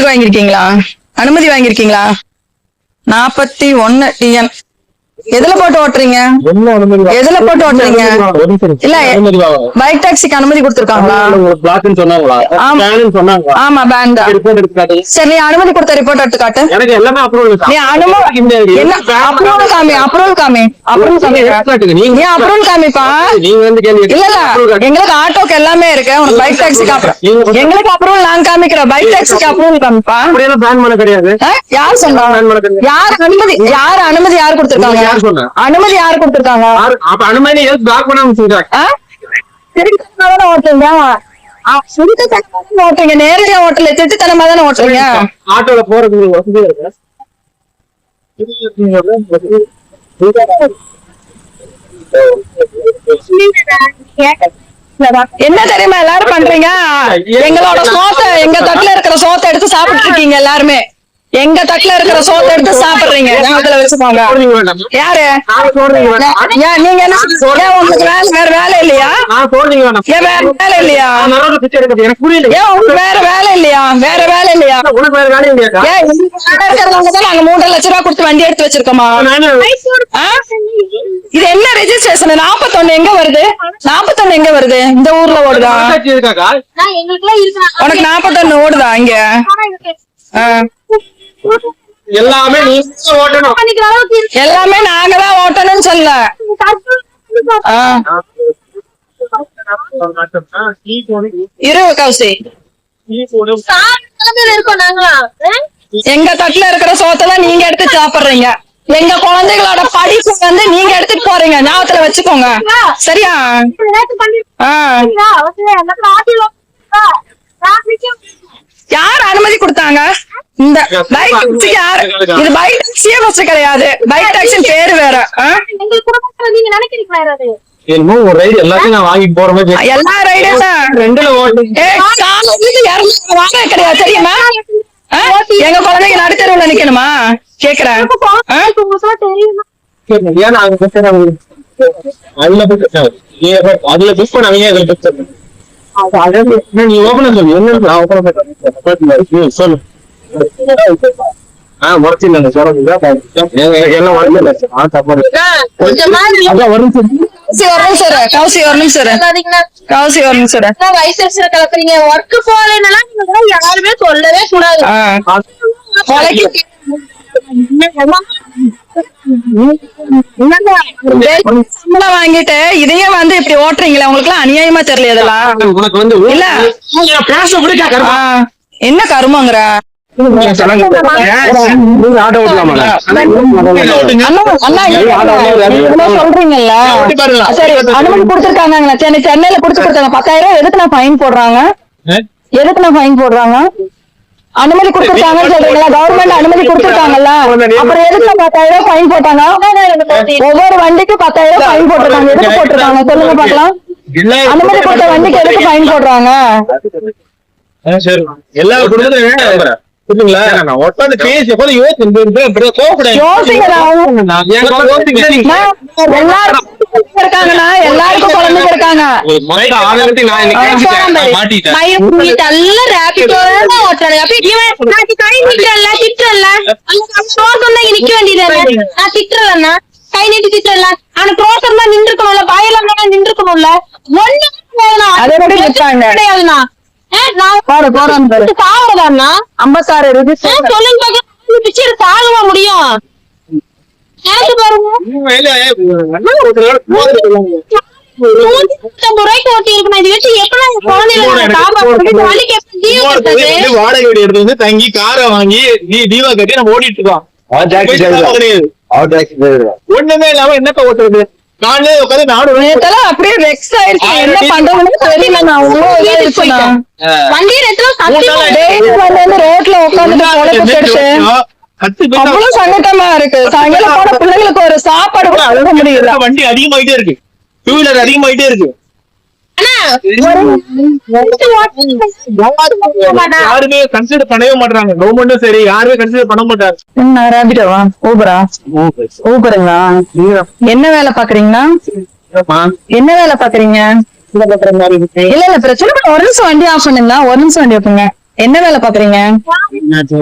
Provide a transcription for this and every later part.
வாங்கிருக்கீங்களா? அனுமதி வாங்கிருக்கீங்களா? 41 TN எதுல போட்டு ஓட்டுறீங்க? எதுல போட்டு ஓட்டுறீங்க? இல்ல பைக் டாக்ஸிக்கு அனுமதி கொடுத்திருக்காங்களா? ஆமா பேண்ட். சரி, நீ அனுமதி கொடுத்த ரிப்போர்ட் எடுத்து காட்டு. நீ அப்ரூவல் காமி. நீ அப்ரூவல் காமிப்பா. இல்ல எங்களுக்கு ஆட்டோக்கு எல்லாமே இருக்கு. உனக்கு பைக் டாக்ஸிக்கு எங்களுக்கு அப்ரூவல் நாங்க காமிக்கிறோம். பைக் டாக்ஸிக்கு அப்ரூவல் காமிப்பா. யார் சொன்னா? யார் அனுமதி யார் கொடுத்திருக்காங்க? அனுமதி யாரு கொடுத்திருக்காங்க? அனுமதி ஓட்டுறீங்க, நேரடியா ஓட்டல, திட்டுத்தனமா தானே ஓட்டுறீங்க. ஆட்டோல போறது வசதியா இருக்கு. என்ன தெரியுமா எல்லாரும் பண்றீங்க? எங்களோட சோத்தை, எங்க தட்டுல இருக்கிற சோத்தை எடுத்து சாப்பிட்டு இருக்கீங்க எல்லாருமே. எங்க தட்டுல இருக்கிற சோத்தை எடுத்து சாப்பிடுறீங்க. வச்சுக்கோங்க. யாரு நீங்க? உங்களுக்கு வேற வேலை இல்லையா? வேற வேலை இல்லையா? வேற வேலை இல்லையா? வேற வேலை இல்லையா? நாங்க 3.5 லட்சம் ரூபாய் கொடுத்து வண்டி எடுத்து வச்சிருக்கோமா? இது என்ன ரெஜிஸ்ட்ரேஷன்? 41 எங்க வருது? 41 எங்க வருது? இந்த ஊர்ல ஓடுதா? உனக்கு 41 ஓடுதா இங்க? எல்லாமே நீங்க ஓட்டணும். எல்லாமே நாங்க தான் ஓட்டணும்னு சொல்ல. இரு கௌசி, எங்க தட்டுல இருக்கிற சோத்தை தான் நீங்க எடுத்து சாப்பிடுறீங்க. எங்க குழந்தைகளோட படிப்பு வந்து நீங்க எடுத்துட்டு போறீங்க. ஞாபகத்துல வச்சுக்கோங்க, சரியா? யார் அனுமதி கொடுத்தாங்க? இந்த பைக் டாக்ஸி யாரு? இது பைக் டாக்ஸியே ஃபர்ஸ்ட் கிடையாது. பைக் டாக்ஸி பேரு வேற. நீங்க நினைக்கிறீங்களா? என்னமோ ஒரு ரைடு எல்லாத்தையும் நான் வாங்கி போற மாதிரி. எல்லா ரைடும் ரெண்டுல ஓட்டு வாங்க கிடையாது, தெரியுமா? எங்க குழந்தைங்க நடுத்தருவுல நிக்கணுமா? கேக்குறேன். ஏன்னா அதுல புக் பண்ணாங்க. நீ ஓபன் சொல்லு. என்ன சொல்லு. சொல்லவே கூடாது. வாங்கிட்டு இதையும் வந்து இப்படி ஓட்டுறீங்களா? உங்களுக்கு எல்லாம் அநியாயமா தெரியல இதெல்லாம். இல்ல என்ன கருமங்கிற சொல்றீங்கல்ல? சரி, அனுமதி கொடுத்திருக்காங்க. சென்னையில புடிச்சு கொடுத்தாங்க 10,000. எதுக்கு நான் ஃபைன் போடுறாங்க? அனுமதி கொடுத்திருக்காங்கன்னு சொல்றீங்களா? கவர்மெண்ட் அனுமதி கொடுத்திருக்காங்கல்ல, அப்புறம் எதுக்கு 10,000 ஃபைன் போட்டாங்க? ஒவ்வொரு வண்டிக்கு 10,000 ஃபைன் போட்டிருக்காங்க. எதுக்கு போட்டிருக்காங்க சொல்லுங்க பாக்கலாம். அனுமதி கொடுத்த வண்டிக்கு எதுக்கு ஃபைன் போடுறாங்க? எல்லாருக்கும் குழந்தைங்க இருக்காங்க. கை நீட்டி திட்டல. ஆனா க்ரோசர் தான் நின்று இருக்கணும்ல, பாயெல்லாம் நின்று இருக்கணும்ல. அதே மாதிரி கிடையாதுண்ணா. 56 சாகவா முடியும்? வாடகை எடுத்து வந்து தங்கி காரை வாங்கி தீவா கட்டி நம்ம ஓடிட்டு இருக்கோம். ஒண்ணுமே இல்லாம என்னப்ப ஓட்டுறது? நானே உட்காந்து அப்படியே வெக்ஸ் ஆயிடுச்சு. என்ன பண்றதுன்னு தெரியல. ரோட்ல உட்காந்து அவ்வளவு சங்கட்டமா இருக்கு. சாயங்காலம் போன பிள்ளைங்களுக்கு ஒரு சாப்பாடு கூட அழுக முடியல. வண்டி அதிகமாயிட்டே இருக்கு. 2 வீலர் அதிகமாயிட்டே இருக்கு. யாருமே கன்சிடர் பண்ணவே மாட்டாங்க. கவர்மெண்ட்டும் சரி, யாருமே கன்சிடர் பண்ண மாட்டாங்க. ரேபிடோவா? ஊபருங்களா? என்ன வேலை பாக்குறீங்கன்னா? என்ன வேலை பாக்குறீங்க? இல்ல பிரச்சனை. ஒரு நிமிஷம் வண்டி ஆஃப் பண்ணுங்களா? ஒரு நிமிஷம் வண்டி வைப்பீங்க. என்ன வேலை பாக்குறீங்க?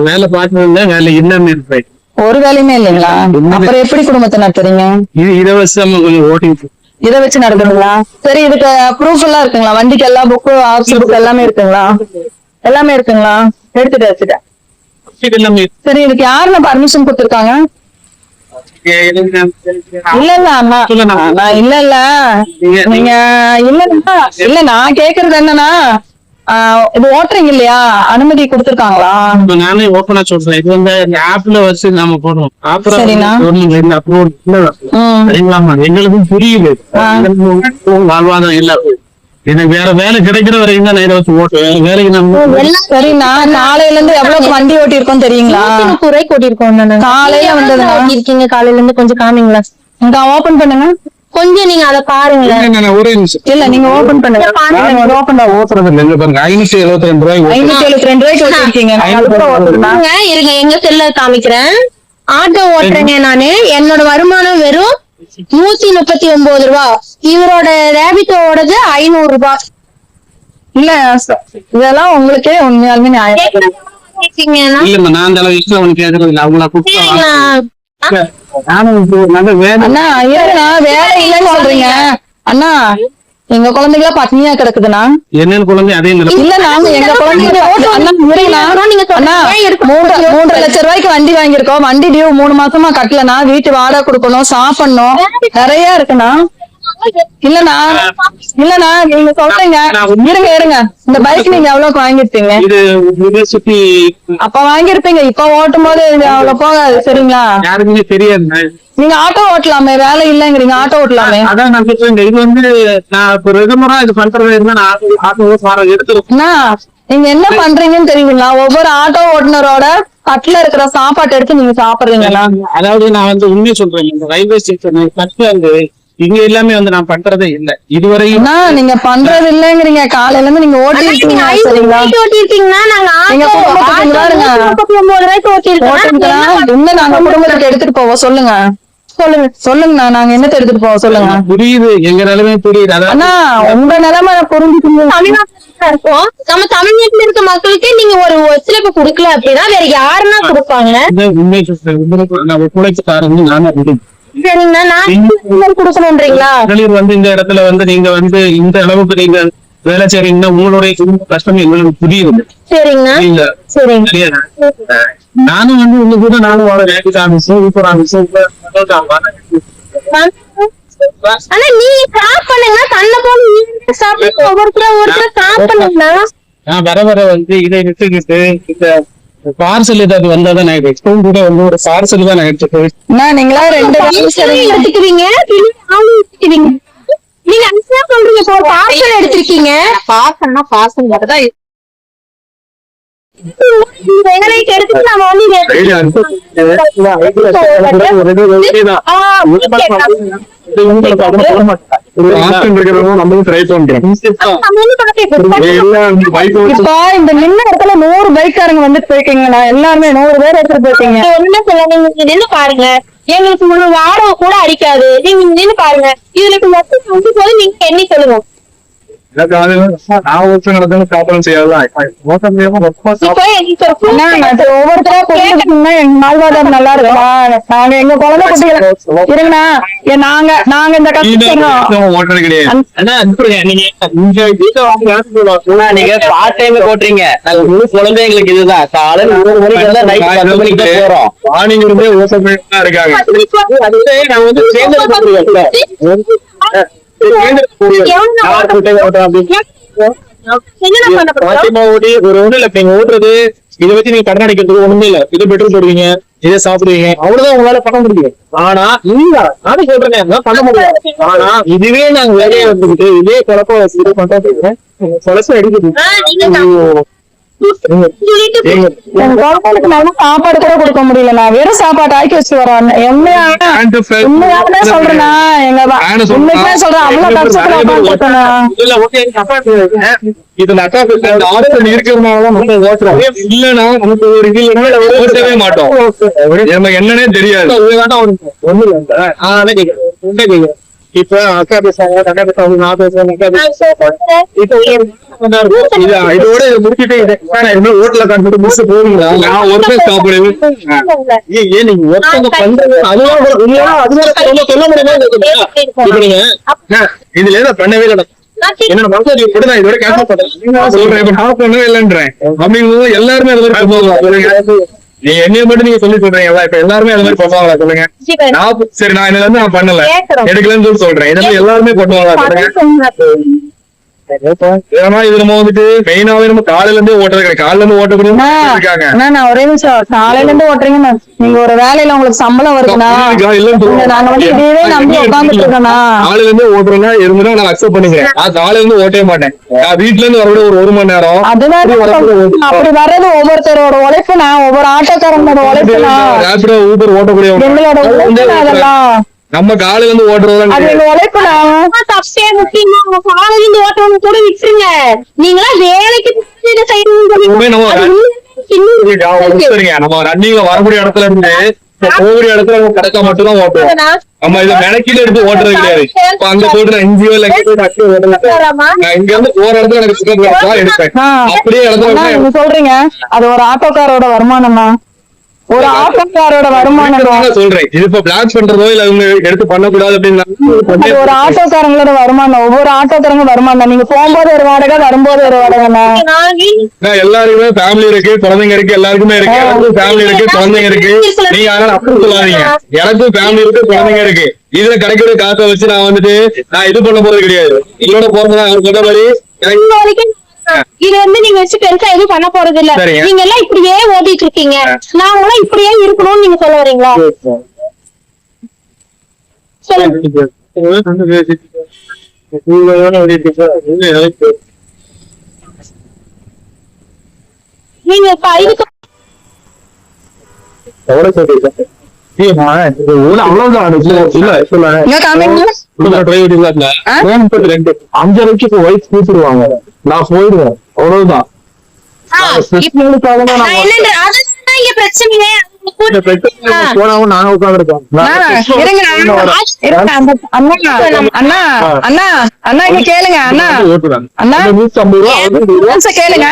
வேலை பார்த்து வேலை இல்லாம இருப்பேன். ஒரு வேலையுமே இல்லைங்களா? அப்புறம் எப்படி குடும்பத்தை நடத்துறீங்க? இது இலவசமா கொஞ்சம் ஓட்டிட்டு இதை வச்சு நடத்துறீங்களா? சரி, இதுக்கு ப்ரூஃப் எல்லாம் இருக்குங்களா? வண்டிக்கு எல்லாம் புக்கு, ஆர்சி புக் எல்லாமே இருக்குங்களா? எல்லாமே இருக்குங்களா? எடுத்துட்டேன். சரி, இதுக்கு யாருன்னு பர்மிஷன் கொடுத்துருக்காங்க? இல்ல அண்ணா, நான் இல்ல நீங்க இல்ல நான் கேக்குறது என்னன்னா, இது ஓட்டுறீங்க இல்லையா, அனுமதி கொடுத்துருக்காங்களா? நானே ஓப்பனா சொல்றேன். இது வந்து ஆப்ல வச்சு நாம போடுறோம். சரிண்ணா. எங்களுக்கும் புரியுது வாழ்வாதாரம் இல்ல. எனக்கு வேற வேலை கிடைக்கிற வரைக்கும் தான் நான் இதை வச்சு ஓட்டுவேன். வேலைக்கு நம்ம சரிண்ணா. காலையில இருந்து எவ்வளவு வண்டி ஓட்டி இருக்கோம் தெரியுங்களா? குறைக்கு ஓட்டிருக்கோம். காலையில வந்தது இருக்கீங்க, காலையில இருந்து கொஞ்சம் காமிங்களா? இங்க ஓபன் பண்ணுங்க. கொஞ்சம் நீங்க அதை பாருங்களேன். ஒரே நிமிஷம். இல்ல, நீங்க ஓபன் பண்ணுங்க. ஓட்டுறது இல்லை பாருங்க. 572 ரூபாய் 572 ரூபாய்க்கு ஓட்டிருக்கீங்க. இருங்க, எங்க செல்ல காமிக்கிறேன். ஆட்டோ ஓட்டுறேங்க நானு. என்னோட வருமானம் வெறும் 139 ரூபாய். இவரோட ரேபிட்டோடது 500 ரூபாய். இல்ல, இதெல்லாம் உங்களுக்கே உண்மையாலுமே நியாயம். இல்ல, நான் அந்த அளவு இஷ்டம் ஒண்ணு கேட்கறது இல்லை. அவங்கள அண்ணா இருங்கண்ணா, வேலை இல்லைன்னு சொல்றீங்க. அண்ணா, எங்க குழந்தைங்களா பட்னியா கிடக்குதுண்ணா. என்னன்னு குழந்தை அதே இல்ல, நாங்க எங்க குழந்தைங்க 3.5 லட்சம் ரூபாய்க்கு வண்டி வாங்கியிருக்கோம். வண்டி டியூ 3 மாசமா கட்டலனா, வீட்டு வாடகை கொடுக்கணும், சாப்பிடணும், நிறைய இருக்குண்ணா. இல்லண்ணா நீங்க சொல்றீங்க. இருங்க, இந்த பைக் நீங்க எவ்வளவுக்கு வாங்கிருப்பீங்க? சுத்தி அப்ப வாங்கிருப்பீங்க. இப்ப ஓட்டும் போது அவ்வளவு போகாது. சரிங்களா? யாருக்குமே தெரியாது. நீங்க ஆட்டோ ஓட்டலாமே, வேலை இல்லைங்கிறீங்க, ஆட்டோ ஓட்டலாமே. அதான் நான் சொல்றேன். இது வந்து நான் இப்ப ரெகுலரா இது பண்றது இருந்தா நான் ஆட்டோ எடுத்துருக்கேன். நீங்க என்ன பண்றீங்கன்னு தெரியுங்களா? ஒவ்வொரு ஆட்டோ ஓட்டுநரோட கட்டில இருக்கிற சாப்பாட்டு எடுத்து நீங்க சாப்பிடுறீங்களா? அதாவது நான் வந்து உண்மையை சொல்றேன். இந்த ரயில்வே ஸ்டேஷன் கட்டு வந்து இங்க எல்லாமே வந்து நான் பண்றதே இல்ல இதுவரையும். நீங்க பண்றது இல்லங்கிறீங்க. காலையில இருந்து நீங்க ஓட்டிருக்கீங்க. சரிங்களா? ஓட்டிருக்கீங்கன்னா நாங்க நாங்க குடும்பத்துக்கு எடுத்துட்டு போவோம். சொல்லுங்கண்ணா, நாங்க என்னத்தை எடுத்துட்டு போவோம் சொல்லுங்க. புரியுது, எங்க நிலைமை புரியுது. அண்ணா, உங்க நிலைமை புரிஞ்சுக்கணும். இருக்கும். நம்ம தமிழ்நாட்டுல இருக்க மக்களுக்கு நீங்க ஒரு ஒத்துழைப்பு கொடுக்கல அப்படின்னா வேற யாருன்னா கொடுப்பாங்க? உண்மை சொல்றேன். குழைச்சுக்காரங்க நானே சரிங்கண்ணா, நான் கொடுக்கணும்ன்றீங்களா? வந்து இந்த இடத்துல வந்து நீங்க வந்து இந்த அளவுக்கு நீங்க வேலை செய்றீங்கன்னா உங்களுடைய கஷ்டம் எங்களுக்கு புரியுது. சரிங்கண்ணா, சரிங்க. நானும் வந்து உங்க கூட நானும் வாழ ரேபிட் ஆஃபீஸ், சூப்பர் ஆஃபீஸ். ஆனா நீங்க ஸ்டாப் பண்ணுங்க. தன்னை போல சாப்பிட்டு ஒவ்வொருத்தர ஸ்டாப் பண்ணுங்கண்ணா. நான் வர வந்து இதை எடுத்துக்கிட்டு இந்த பார்சல் ஏதாவது வந்தாதான் நான் எக்ஸ்போன் கூட வந்து ஒரு பார்சல் தான் நான் எடுத்துக்கிறேன். நீங்களா 2 எடுத்துக்கிறீங்க. நீங்க அன்சா சொல்றீங்க, பார்சல் எடுத்திருக்கீங்க. பார்சல்னா பார்சல் தான் எடுத்துட்டு நம்ம இந்த நின்ன இடத்துல 100 பைக்காரங்க வந்துட்டு போயிருக்கீங்களா? எல்லாருமே 100 பேர் எடுத்துட்டு போயிருக்கீங்க. என்ன சொல்ல, நீங்க நின்று பாருங்க. எங்களுக்கு ஒரு வாடகை கூட அடிக்காது. நீங்க நின்று பாருங்க. இதுல மொத்தம் போது நீங்க எண்ணி சொல்லுங்க. ஒவ்வொருத்தரா வாழ்வாதாரம் நல்லா இருக்கும். நாங்க எங்க குழந்தை குட்டிகளை இருங்கண்ணா, நாங்க இந்த நீங்க பார்ட் டைம் போட்டுறீங்க. குழந்தைங்களுக்கு இதுதான் காலையில 9 மணிக்கு எல்லாம் நைட் 10 மணிக்கு தான் போறோம். மார்னிங் இருந்தே இருக்காங்க. ஓட்டுறது இதை வச்சு நீங்க கடன் அடைக்கிறதுக்கு ஒண்ணுமே இல்ல. இது பெட்ரோல் போடுவீங்க, இதை சாப்பிடுவீங்க, அவ்வளவுதான் உங்களால பண்ண முடியும். ஆனா இல்ல, நானும் சொல்றேன் பண்ண முடியும். ஆனா இதுவே நாங்க வேலையை வந்துக்கிட்டு இதே குழப்பம் பண்றது குழப்பம் அடிக்குது. சாப்பாடு கூட கொடுக்க முடியல. நான் வெறும் சாப்பாடு ஆக்கி வச்சு வரேன். உண்மையாவே சொல்றேன்னா உண்மைக்குமே சொல்றேன். அவ்வளவு கஷ்டத்துல இல்லன்னா நமக்கு ஒரு இது ஓட்டவே மாட்டோம். என்னன்னே தெரியாது. இப்ப அக்கா பேசுவாங்க, அக்கா பேசுவாங்க, நான் பேசுவேன், அக்கா பேசுவாங்க. இப்ப இதோட இதை முடிச்சுட்டு ஹோட்டல்ல காட்டு முடிச்சு போவீங்களா? நான் ஒருத்தர் சாப்பிடுவேன். ஏன் நீங்க ஒருத்தவங்க பண்றது அதுதான் சொல்ல முடியுமா? இப்ப நீங்க இதுல ஏதாவது பண்ணவே இல்லை. என்னோட மனசு கூட நான் இதோட கேன்சல் பண்றேன் சொல்றேன். இப்ப நான் பண்ணவே இல்லைன்றேன். அப்படிங்கும்போது எல்லாருமே அது மாதிரி பண்ணுவாங்க. நீங்க என்னைய மட்டும் நீங்க சொல்லி சொல்றீங்களா? இப்ப எல்லாருமே அது மாதிரி பண்ணுவாங்களா சொல்லுங்க. சரி, நான் இதுல இருந்து நான் பண்ணல, எடுக்கலன்னு சொல்லி சொல்றேன். இதை மாதிரி எல்லாருமே பண்ணுவாங்களா சொல்லுங்க. ஏன்னா இது நம்ம வந்துட்டு மெயினாவே நம்ம காலையில இருந்தே ஓட்டுறது கிடையாது. காலையில இருந்து ஓட்டக்கூடிய இருக்காங்க. நான் ஒரே நிமிஷம், காலையில இருந்து ஓட்டுறீங்கன்னா நீங்க ஒரு வேலையில உங்களுக்கு சம்பளம் வருதுன்னா நாங்க வந்து இதே நம்பி உட்காந்துட்டு இருக்கோம்னா காலையில இருந்து ஓட்டுறேன்னா இருந்தா நான் அக்செப்ட் பண்ணிக்கிறேன். நான் காலையில இருந்து ஓட்டவே மாட்டேன். நான் வீட்டுல இருந்து வரக்கூடிய ஒரு மணி நேரம் அதுதான் அப்படி வர்றது ஒவ்வொருத்தரோட உழைப்பு. நான் ஒவ்வொரு ஆட்டோக்காரங்களோட உழைப்பு. ரேபிடோ ஊபர் ஓட்டக்கூடிய எங்களோட உழைப்பு அதெல்லாம். நம்ம காலையில இருந்து ஓட்டுறது அது எங்க உழைப்பு. தப்பே முக்கியம். காலையில இருந்து ஓட்டுறவங்க கூட விட்டுருங்க. நீங்களா வேலைக்கு நம்ம ரன்னிங்ல வரக்கூடிய இடத்துல இருந்து போகக்கூடிய இடத்துல நம்ம கரெக்டா மட்டும் தான் ஓட்டுவோம். நம்ம இதை மெனக்கில எடுத்து ஓட்டுறது கிடையாது. இப்ப அங்க போட்டு என்ஜிஓ நான் இங்க இருந்து போற இடத்துல எனக்கு சிக்கன் எடுப்பேன். அப்படியே இடத்துல சொல்றீங்க அது ஒரு ஆட்டோக்காரோட வருமானம் தான். ஒரு ஆட்டோக்காரோட வருமானம் சொல்றேன். இது இப்ப பிளாக் பண்றதோ இல்ல அவங்க எடுத்து பண்ணக்கூடாது அப்படின்னு ஒரு ஆட்டோக்காரங்களோட வருமானம். ஒவ்வொரு ஆட்டோக்காரங்க வருமானம். நீங்க போகும்போது ஒரு வாடகை, வரும்போது ஒரு வாடகைண்ணா. எல்லாருக்குமே ஃபேமிலி இருக்கு, குழந்தைங்க இருக்கு, எல்லாருக்குமே இருக்கு. எனக்கும் ஃபேமிலி இருக்கு, குழந்தைங்க இருக்கு. நீங்க அதனால அப்படி சொல்லாதீங்க. எனக்கும் ஃபேமிலி இருக்கு, குழந்தைங்க இருக்கு. இதுல கிடைக்கிற காசை வச்சு நான் வந்துட்டு நான் இது பண்ண போறது கிடையாது. இதோட போறதுதான் அவர் சொன்ன மாதிரி இது வந்து நீங்க வச்சு பெருசா எதுவும் பண்ண போறது இல்ல. நீங்க எல்லாம் இப்படியே ஓட்டிட்டு இருக்கீங்க. நாங்களாம் இப்படியே இருக்கணும்னு நீங்க சொல்ல வரீங்களா? நீங்க அவ்வளவுதான். அஞ்சரைக்கு ஒய்ஃப் கூப்பிடுவாங்க, நான் போயிடுவேன். அவ்வளவுதான். போனாவும் நாங்க உட்காந்துருக்கோம். அண்ணா அண்ணா அண்ணா இங்க கேளுங்க. அண்ணா அண்ணா கேளுங்க.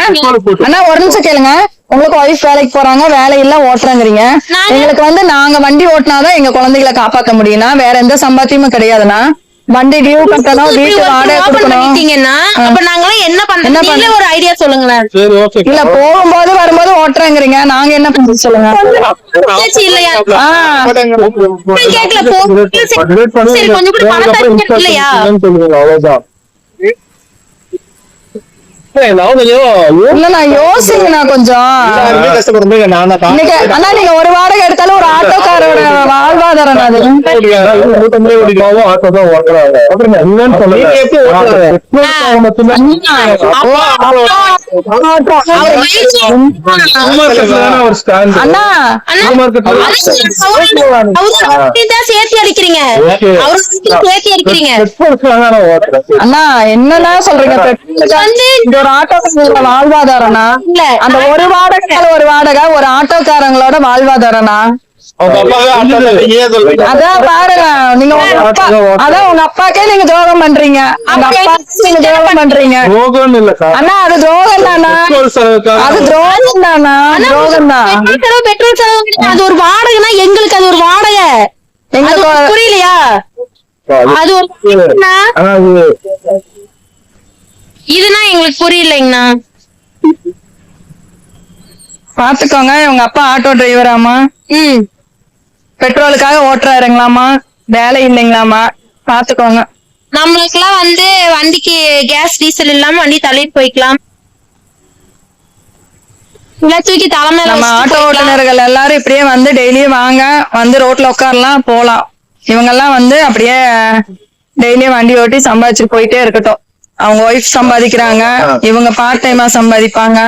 அண்ணா ஒரு நிமிஷம் கேளுங்க. உங்களுக்கு ஒய்ஃப் வேலைக்கு போறாங்க, வேலையில ஓட்டுறாங்கிறீங்க. எங்களுக்கு வந்து நாங்க வண்டி ஓட்டினாதான் எங்க குழந்தைகளை காப்பாற்ற முடியும்னா வேற எந்த சம்பாத்தியமும் கிடையாதுன்னா வண்டி டியூ கட்டணும், வீட்டு வாடகை கொடுக்கணும். அப்ப நாங்களாம் என்ன பண்றது? ஒரு ஐடியா சொல்லுங்களேன். இல்ல போகும்போது வரும்போது ஓட்டுறாங்கிறீங்க, நாங்க என்ன பண்றது சொல்லுங்க. இல்லையா கேட்கல கொஞ்சம் கூட பணத்தை இல்லையா? நான் யோசிங்கண்ணா கொஞ்சம். அண்ணா நீங்க ஒரு வாடகை எடுத்தாலும் ஒரு ஆட்டோக்காரோட வாழ்வாதாரம் அது. சேர்த்து அடிக்கிறீங்க. அண்ணா என்னன்னா சொல்றீங்க, ஒரு ஆட்டோக்காரங்களோட வாழ்வாதாரம்னா அந்த ஒரு வாடகை ஒரு ஆட்டோக்காரங்களோட வாழ்வாதாரம்னா அதான் பாருங்க. நீங்க அதான் உங்க அப்பாக்கே நீங்க துரோகம் பண்றீங்க. அந்த அப்பாவுக்கு நீங்க துரோகம் பண்றீங்க. அண்ணா அது துரோகம் தானா? அது துரோகம் தானா? துரோகம் தான். பெட்ரோல் செலவு அது ஒரு வாடகைனா எங்களுக்கு அது ஒரு வாடகை. எங்களுக்கு புரியலையா? அது ஒரு இதுனா எங்களுக்கு புரியலைங்கண்ணா. பாத்துக்கோங்க. உங்க அப்பா ஆட்டோ டிரைவராமா, பெட்ரோலுக்காக ஓட்டுறாருங்களாமா, வேலை இல்லைங்களாமா, பாத்துக்கோங்க. நம்மளுக்கெல்லாம் வந்து வண்டிக்கு கேஸ் டீசல் இல்லாம வண்டி தள்ளிட்டு போய்க்கலாம். தூக்கி தலைமையில நம்ம ஆட்டோ ஓட்டுநர்கள் எல்லாரும் இப்படியே வந்து டெய்லியும் வாங்க, வந்து ரோட்ல உட்காரலாம், போலாம். இவங்க எல்லாம் வந்து அப்படியே டெய்லியும் வண்டி ஓட்டி சம்பாதிச்சுட்டு போயிட்டே இருக்கட்டும். அவங்க ஒய்ஃப் சம்பாதிக்கிறாங்க, இவங்க பார்ட் டைமா சம்பாதிப்பாங்க.